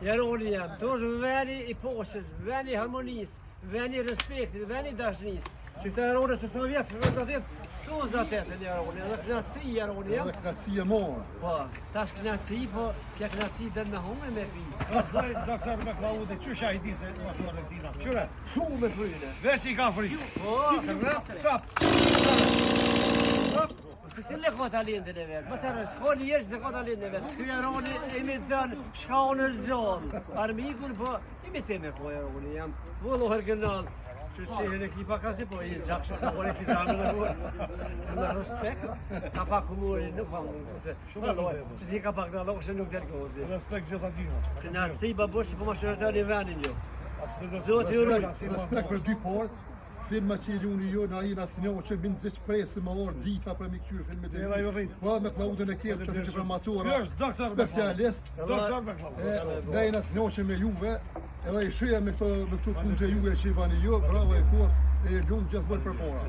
Jaroni jam, to është veni i poshës, veni i harmonisë, veni i respektit, veni i dashurisë. Që këta Jaroni që sa vjetë, vetë atë, tu zatetën Jaroni, edhe knatësi Jaroni jam. Edhe knatësi e moa. Po, tash knatësi, po kja knatësi dhe me hume me pi. Zoj, doktor me Klaudi, qysha i di se motorën e tina? Qyre? Hu me fryne. Vesh i ka fri. Po, Kap. se cili ka talentin e vetë, mësë arë, s'ka njerë që se ka talentin e vetë. Ky Jaroni imi të dënë, shka unë rëgjallë. Armikun, po, imi të me ko Jaroni jam. Vëllu hergënal. Që qehen ekipa ka si, po i gjakshë të kore këtë zamën e vërë. Në respekt, ka pak humori, nuk pa mund, se që si ka pak në allo, që nuk dërgozi. Respekt gjitha dina. Kënaqësi babush, po ma shërëtër një venin jo. Absolut. Zoti ju ruaj. Respekt për dy parë. Filma që i luni jo, na jena të knohë që binë zëqë presë më orë dita për mi këqyrë filmit e Era ju rrit. Po me Klaudën e Kepë që është prematura, Kjo është doktor me specialist. Doktor me Klaudi. Ne jena të knohë që me juve, edhe i shëja me këto punë të juve që i bani jo, bravo e kohë, e lunë gjithë bërë për para.